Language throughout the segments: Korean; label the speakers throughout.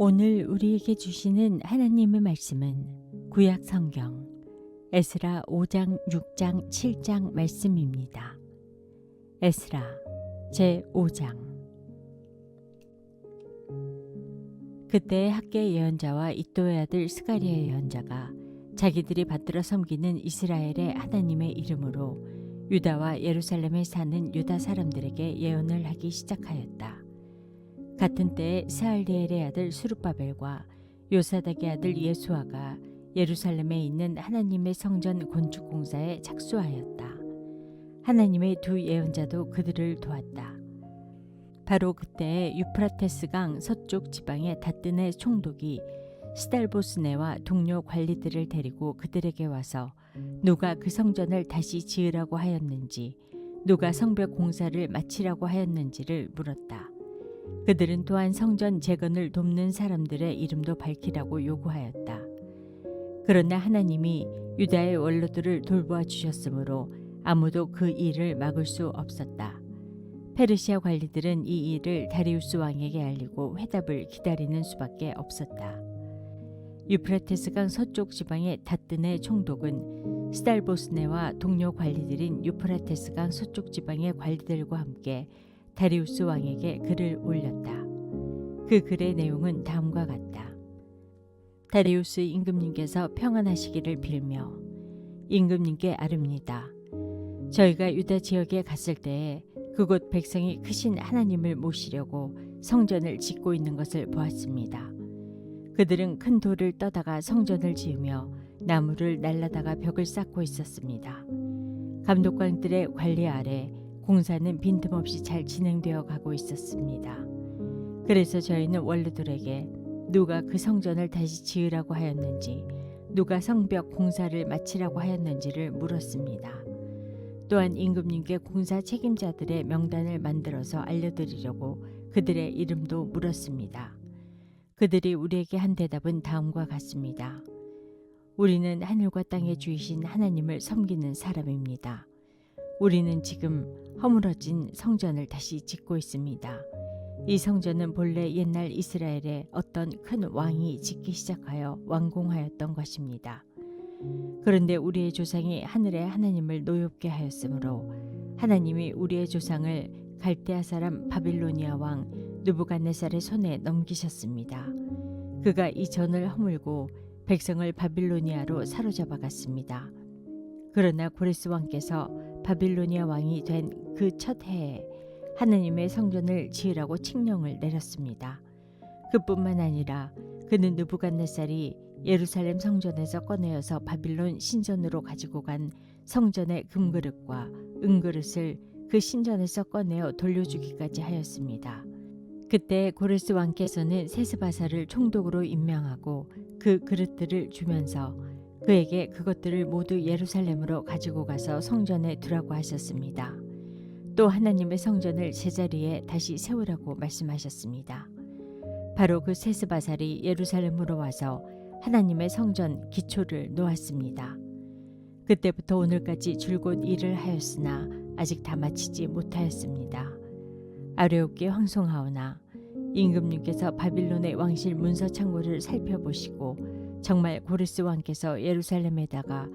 Speaker 1: 오늘 우리에게 주시는 하나님의 말씀은 구약 성경 에스라 5장, 6장, 7장 말씀입니다. 에스라 제 5장. 그때 학계 예언자와 이도의 아들 스가랴의 예언자가 자기들이 받들어 섬기는 이스라엘의 하나님의 이름으로 유다와 예루살렘에 사는 유다 사람들에게 예언을 하기 시작하였다. 같은 때에 스알디엘의 아들 수룹바벨과 요사닥의 아들 예수아가 예루살렘에 있는 하나님의 성전 건축 공사에 착수하였다. 하나님의 두 예언자도 그들을 도왔다. 바로 그때에 유프라테스강 서쪽 지방의 다뜨네 총독이 스달보스네와 동료 관리들을 데리고 그들에게 와서 누가 그 성전을 다시 지으라고 하였는지, 누가 성벽 공사를 마치라고 하였는지를 물었다. 그들은 또한 성전 재건을 돕는 사람들의 이름도 밝히라고 요구하였다. 그러나 하나님이 유다의 원로들을 돌보아 주셨으므로 아무도 그 일을 막을 수 없었다. 페르시아 관리들은 이 일을 다리우스 왕에게 알리고 회답을 기다리는 수밖에 없었다. 유프라테스강 서쪽 지방의 다뜨네 총독은 스달보스네와 동료 관리들인 유프라테스강 서쪽 지방의 관리들과 함께 다리우스 왕에게 글을 올렸다. 그 글의 내용은 다음과 같다. 다리우스 임금님께서 평안하시기를 빌며, 임금님께 아릅니다. 저희가 유다 지역에 갔을 때에 그곳 백성이 크신 하나님을 모시려고 성전을 짓고 있는 것을 보았습니다. 그들은 큰 돌을 떠다가 성전을 지으며 나무를 날라다가 벽을 쌓고 있었습니다. 감독관들의 관리 아래 공사는 빈틈없이 잘 진행되어 가고 있었습니다. 그래서 저희는 원로들에게 누가 그 성전을 다시 지으라고 하였는지, 누가 성벽 공사를 마치라고 하였는지를 물었습니다. 또한 임금님께 공사 책임자들의 명단을 만들어서 알려드리려고 그들의 이름도 물었습니다. 그들이 우리에게 한 대답은 다음과 같습니다. 우리는 하늘과 땅의 주이신 하나님을 섬기는 사람입니다. 우리는 지금 허물어진 성전을 다시 짓고 있습니다. 이 성전은 본래 옛날 이스라엘에 어떤 큰 왕이 짓기 시작하여 완공하였던 것입니다. 그런데 우리의 조상이 하늘의 하나님을 노엽게 하였으므로 하나님이 우리의 조상을 갈대아 사람 바빌로니아 왕 느부갓네살의 손에 넘기셨습니다. 그가 이 전을 허물고 백성을 바빌로니아로 사로잡아 갔습니다. 그러나 고레스 왕께서 바빌로니아 왕이 된 그 첫 해에 하나님의 성전을 지으라고 칙령을 내렸습니다. 그뿐만 아니라 그는 느부갓네살이 예루살렘 성전에서 꺼내어서 바빌론 신전으로 가지고 간 성전의 금그릇과 은그릇을 그 신전에서 꺼내어 돌려주기까지 하였습니다. 그때 고레스 왕께서는 세스바사를 총독으로 임명하고 그 그릇들을 주면서 그에게 그것들을 모두 예루살렘으로 가지고 가서 성전에 두라고 하셨습니다. 또 하나님의 성전을 제자리에 다시 세우라고 말씀하셨습니다. 바로 그 세스바살이 예루살렘으로 와서 하나님의 성전 기초를 놓았습니다. 그때부터 오늘까지 줄곧 일을 하였으나 아직 다 마치지 못하였습니다. 아뢰옵게 황송하오나 임금님께서 바빌론의 왕실 문서 창고를 살펴보시고 정말 고레스 왕께서 예루살렘에다가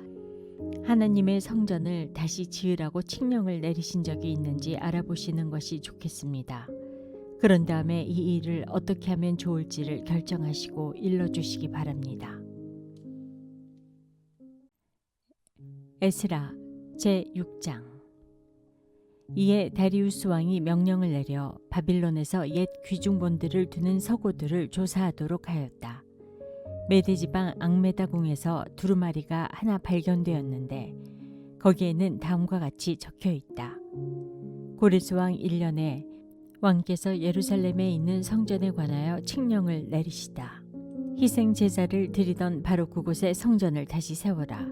Speaker 1: 하나님의 성전을 다시 지으라고 칙령을 내리신 적이 있는지 알아보시는 것이 좋겠습니다. 그런 다음에 이 일을 어떻게 하면 좋을지를 결정하시고 일러주시기 바랍니다. 에스라 제6장. 이에 다리우스 왕이 명령을 내려 바빌론에서 옛 귀중본들을 두는 서고들을 조사하도록 하였다. 메대지방 앙메다궁에서 두루마리가 하나 발견되었는데 거기에는 다음과 같이 적혀 있다. 고레스 왕 1년에 왕께서 예루살렘에 있는 성전에 관하여 칙령을 내리시다. 희생 제사를 드리던 바로 그곳에 성전을 다시 세워라.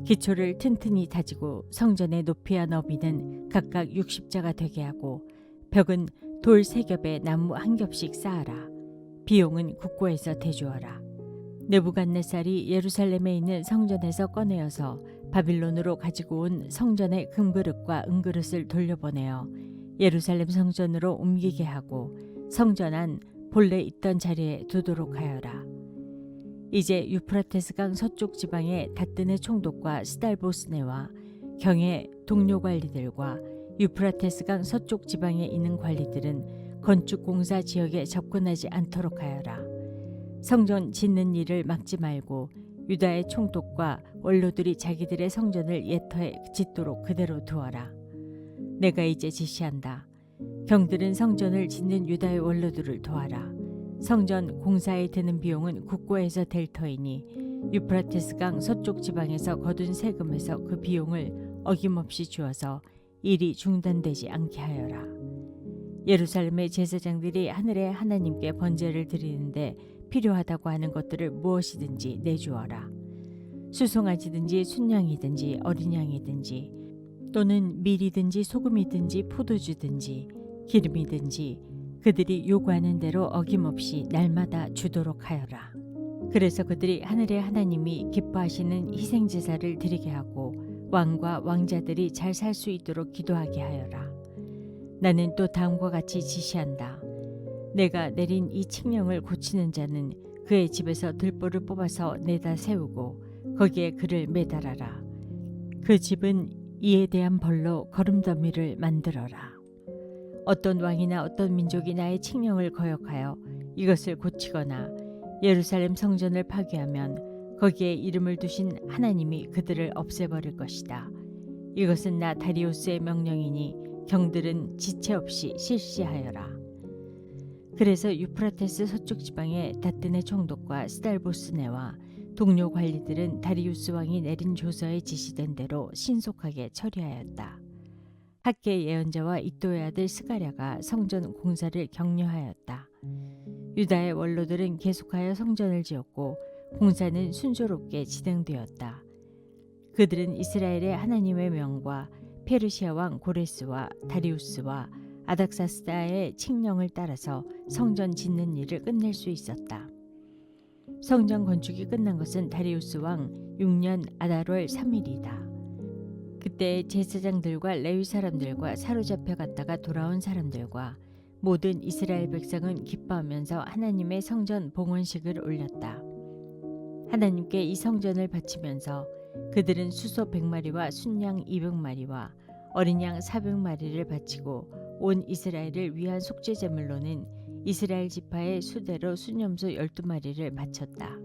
Speaker 1: 기초를 튼튼히 다지고 성전의 높이와 너비는 각각 60자가 되게 하고 벽은 돌 3겹에 나무 1겹씩 쌓아라. 비용은 국고에서 대주어라. 느부갓네살이 예루살렘에 있는 성전에서 꺼내어서 바빌론으로 가지고 온 성전의 금그릇과 은그릇을 돌려보내어 예루살렘 성전으로 옮기게 하고 성전 안 본래 있던 자리에 두도록 하여라. 이제 유프라테스강 서쪽 지방의 다뜨네 총독과 스달보스네와 경의 동료 관리들과 유프라테스강 서쪽 지방에 있는 관리들은 건축공사 지역에 접근하지 않도록 하여라. 성전 짓는 일을 막지 말고 유다의 총독과 원로들이 자기들의 성전을 예터에 짓도록 그대로 두어라. 내가 이제 지시한다. 경들은 성전을 짓는 유다의 원로들을 도와라. 성전 공사에 드는 비용은 국고에서 될 터이니 유프라테스강 서쪽 지방에서 거둔 세금에서 그 비용을 어김없이 주어서 일이 중단되지 않게 하여라. 예루살렘의 제사장들이 하늘의 하나님께 번제를 드리는데 필요하다고 하는 것들을 무엇이든지 내주어라. 수송아지든지 순양이든지 어린 양이든지 또는 밀이든지 소금이든지 포도주든지 기름이든지 그들이 요구하는 대로 어김없이 날마다 주도록 하여라. 그래서 그들이 하늘의 하나님이 기뻐하시는 희생제사를 드리게 하고 왕과 왕자들이 잘 살 수 있도록 기도하게 하여라. 나는 또 다음과 같이 지시한다. 내가 내린 이 칙령을 고치는 자는 그의 집에서 들보를 뽑아서 내다 세우고 거기에 그를 매달아라. 그 집은 이에 대한 벌로 거름더미를 만들어라. 어떤 왕이나 어떤 민족이 나의 칙령을 거역하여 이것을 고치거나 예루살렘 성전을 파괴하면 거기에 이름을 두신 하나님이 그들을 없애버릴 것이다. 이것은 나 다리우스의 명령이니 경들은 지체 없이 실시하여라. 그래서 유프라테스 서쪽 지방의 다뜨네 총독과 스달보스네와 동료 관리들은 다리우스 왕이 내린 조서에 지시된 대로 신속하게 처리하였다. 학계 예언자와 이도의 아들 스가랴가 성전 공사를 격려하였다. 유다의 원로들은 계속하여 성전을 지었고 공사는 순조롭게 진행되었다. 그들은 이스라엘의 하나님의 명과 페르시아 왕 고레스와 다리우스와 아닥사스다의 칙령을 따라서 성전 짓는 일을 끝낼 수 있었다. 성전 건축이 끝난 것은 다리우스 왕 6년 아달월 3일이다. 그때 제사장들과 레위 사람들과 사로잡혀 갔다가 돌아온 사람들과 모든 이스라엘 백성은 기뻐하면서 하나님의 성전 봉헌식을 올렸다. 하나님께 이 성전을 바치면서 그들은 수소 100마리와 순양 200마리와 어린 양 400마리를 바치고 온 이스라엘을 위한 속죄 제물로는 이스라엘 지파의 수대로 순염소 12마리를 바쳤다.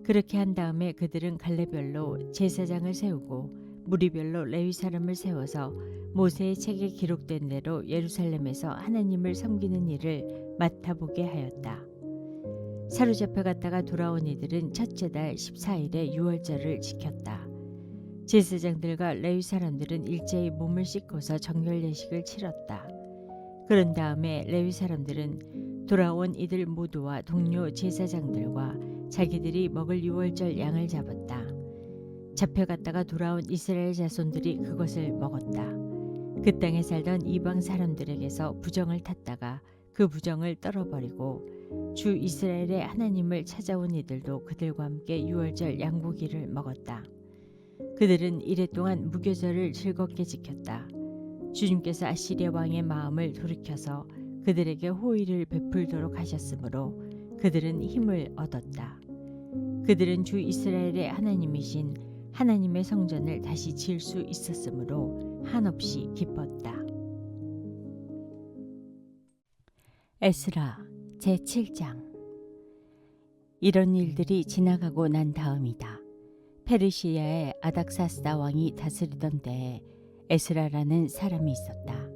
Speaker 1: 그렇게 한 다음에 그들은 갈래별로 제사장을 세우고 무리별로 레위 사람을 세워서 모세의 책에 기록된 대로 예루살렘에서 하나님을 섬기는 일을 맡아보게 하였다. 사로잡혀 갔다가 돌아온 이들은 첫째 달 14일에 유월절을 지켰다. 제사장들과 레위 사람들은 일제히 몸을 씻고서 정결 예식을 치렀다. 그런 다음에 레위 사람들은 돌아온 이들 모두와 동료 제사장들과 자기들이 먹을 유월절 양을 잡았다. 잡혀갔다가 돌아온 이스라엘 자손들이 그것을 먹었다. 그 땅에 살던 이방 사람들에게서 부정을 탔다가 그 부정을 떨어버리고 주 이스라엘의 하나님을 찾아온 이들도 그들과 함께 유월절 양고기를 먹었다. 그들은 이래 동안 무교절을 즐겁게 지켰다. 주님께서 아시리아 왕의 마음을 돌이켜서 그들에게 호의를 베풀도록 하셨으므로 그들은 힘을 얻었다. 그들은 주 이스라엘의 하나님이신 하나님의 성전을 다시 지을 수 있었으므로 한없이 기뻤다. 에스라 제7장. 이런 일들이 지나가고 난 다음이다. 페르시아의 아닥사스다 왕이 다스리던 때에 에스라라는 사람이 있었다.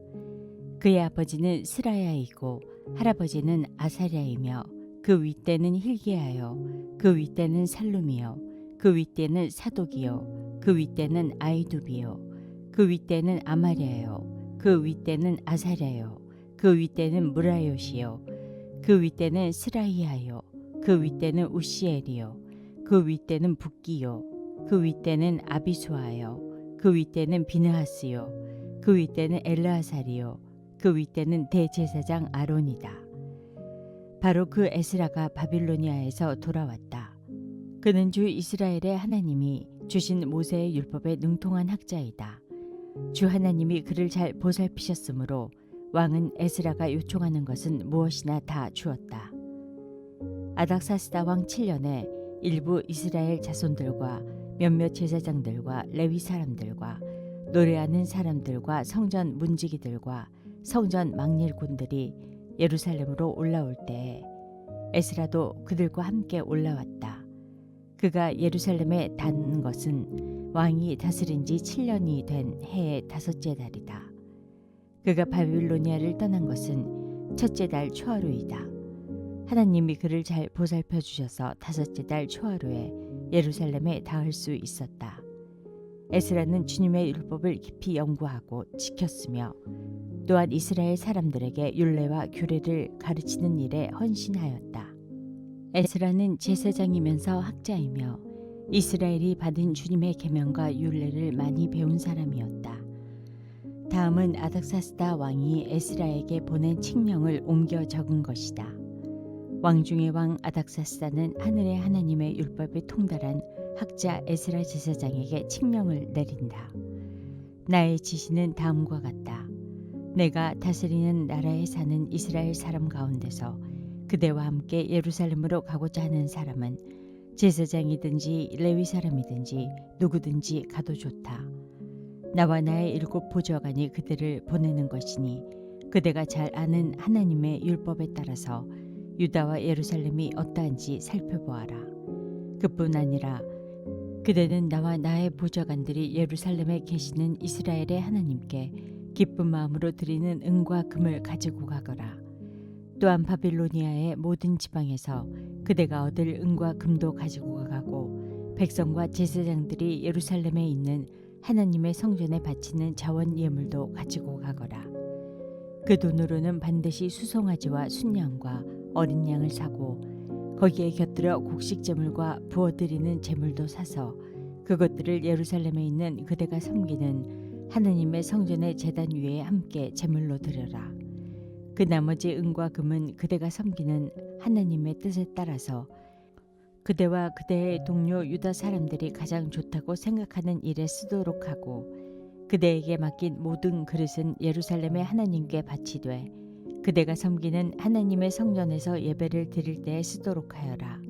Speaker 1: 그의 아버지는 스라야이고 할아버지는 아사랴이며 그 윗대는 힐기야요 그 윗대는 살룸이요 그 윗대는 사독이요 그 윗대는 아이두비요 그 윗대는 아마랴요 그 윗대는 아사랴요 그 윗대는 무라요시요 그 윗대는 스라이야요 그 윗대는 우시엘이요 그 윗대는 붓기요 그 윗대는 아비수아요 그 윗대는 비느하스요 그 윗대는 엘르아살이요 그 윗대는 대제사장 아론이다. 바로 그 에스라가 바빌로니아에서 돌아왔다. 그는 주 이스라엘의 하나님이 주신 모세의 율법에 능통한 학자이다. 주 하나님이 그를 잘 보살피셨으므로 왕은 에스라가 요청하는 것은 무엇이나 다 주었다. 아닥사스다 왕 7년에 일부 이스라엘 자손들과 몇몇 제사장들과 레위 사람들과 노래하는 사람들과 성전 문지기들과 성전 막릴꾼들이 예루살렘으로 올라올 때에 에스라도 그들과 함께 올라왔다. 그가 예루살렘에 닿는 것은 왕이 다스린 지 7년이 된 해의 다섯째 달이다. 그가 바빌로니아를 떠난 것은 첫째 달 초하루이다. 하나님이 그를 잘 보살펴 주셔서 다섯째 달 초하루에 예루살렘에 닿을 수 있었다. 에스라는 주님의 율법을 깊이 연구하고 지켰으며 또한 이스라엘 사람들에게 율례와 규례를 가르치는 일에 헌신하였다. 에스라는 제사장이면서 학자이며 이스라엘이 받은 주님의 계명과 율례를 많이 배운 사람이었다. 다음은 아닥사스다 왕이 에스라에게 보낸 칙령을 옮겨 적은 것이다. 왕 중의 왕 아닥사스다는 하늘의 하나님의 율법에 통달한 학자 에스라 제사장에게 칙령을 내린다. 나의 지시는 다음과 같다. 내가 다스리는 나라에 사는 이스라엘 사람 가운데서 그대와 함께 예루살렘으로 가고자 하는 사람은 제사장이든지 레위 사람이든지 누구든지 가도 좋다. 나와 나의 7 보좌관이 그들을 보내는 것이니 그대가 잘 아는 하나님의 율법에 따라서 유다와 예루살렘이 어떠한지 살펴보아라. 그뿐 아니라 그대는 나와 나의 보좌관들이 예루살렘에 계시는 이스라엘의 하나님께 기쁜 마음으로 드리는 은과 금을 가지고 가거라. 또한 바빌로니아의 모든 지방에서 그대가 얻을 은과 금도 가지고 가고 백성과 제사장들이 예루살렘에 있는 하나님의 성전에 바치는 자원 예물도 가지고 가거라. 그 돈으로는 반드시 수송아지와 순양과 어린 양을 사고 거기에 곁들여 곡식 제물과 부어드리는 제물도 사서 그것들을 예루살렘에 있는 그대가 섬기는 하나님의 성전의 제단 위에 함께 제물로 드려라. 그 나머지 은과 금은 그대가 섬기는 하나님의 뜻에 따라서 그대와 그대의 동료 유다 사람들이 가장 좋다고 생각하는 일에 쓰도록 하고 그대에게 맡긴 모든 그릇은 예루살렘의 하나님께 바치되 그대가 섬기는 하나님의 성전에서 예배를 드릴 때에 쓰도록 하여라.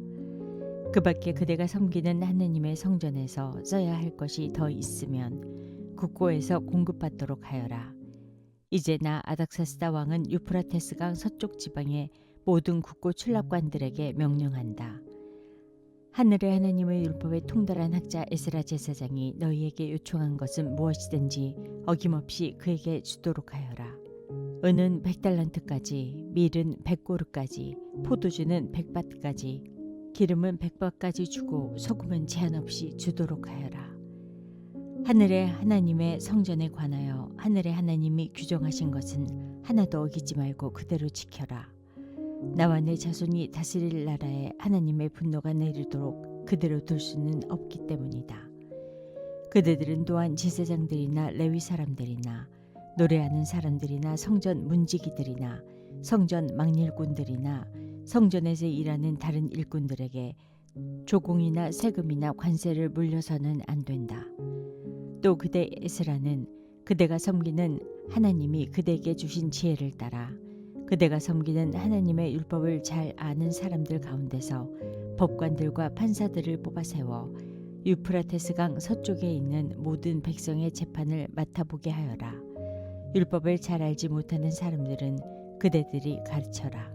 Speaker 1: 그 밖에 그대가 섬기는 하나님의 성전에서 써야 할 것이 더 있으면 국고에서 공급받도록 하여라. 이제 나 아닥사스다 왕은 유프라테스강 서쪽 지방의 모든 국고 출납관들에게 명령한다. 하늘의 하나님의 율법에 통달한 학자 에스라 제사장이 너희에게 요청한 것은 무엇이든지 어김없이 그에게 주도록 하여라. 은은 100달란트까지, 밀은 100고르까지, 포도주는 100바트까지, 기름은 100바까지 주고 소금은 제한 없이 주도록 하여라. 하늘의 하나님의 성전에 관하여 하늘의 하나님이 규정하신 것은 하나도 어기지 말고 그대로 지켜라. 나와 내 자손이 다스릴 나라에 하나님의 분노가 내리도록 그대로 둘 수는 없기 때문이다. 그대들은 또한 제사장들이나 레위 사람들이나 노래하는 사람들이나 성전 문지기들이나 성전 막릴꾼들이나 성전에서 일하는 다른 일꾼들에게 조공이나 세금이나 관세를 물려서는 안 된다. 또 그대 에스라는 그대가 섬기는 하나님이 그대에게 주신 지혜를 따라 그대가 섬기는 하나님의 율법을 잘 아는 사람들 가운데서 법관들과 판사들을 뽑아 세워 유프라테스강 서쪽에 있는 모든 백성의 재판을 맡아보게 하여라. 율법을 잘 알지 못하는 사람들은 그대들이 가르쳐라.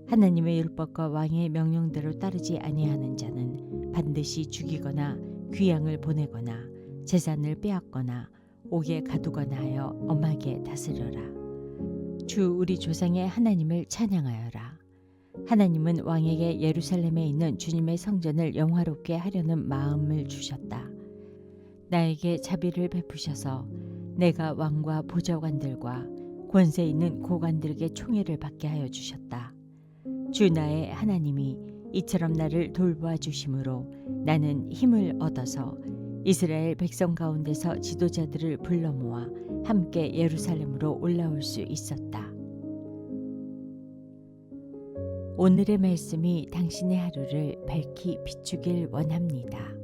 Speaker 1: 하나님의 율법과 왕의 명령대로 따르지 아니하는 자는 반드시 죽이거나 귀양을 보내거나 재산을 빼앗거나 옥에 가두거나 하여 엄하게 다스려라. 주 우리 조상의 하나님을 찬양하여라. 하나님은 왕에게 예루살렘에 있는 주님의 성전을 영화롭게 하려는 마음을 주셨다. 나에게 자비를 베푸셔서 내가 왕과 보좌관들과 권세 있는 고관들에게 총애를 받게 하여 주셨다. 주 나의 하나님이 이처럼 나를 돌보아 주심으로 나는 힘을 얻어서 이스라엘 백성 가운데서 지도자들을 불러 모아 함께 예루살렘으로 올라올 수 있었다. 오늘의 말씀이 당신의 하루를 밝히 비추길 원합니다.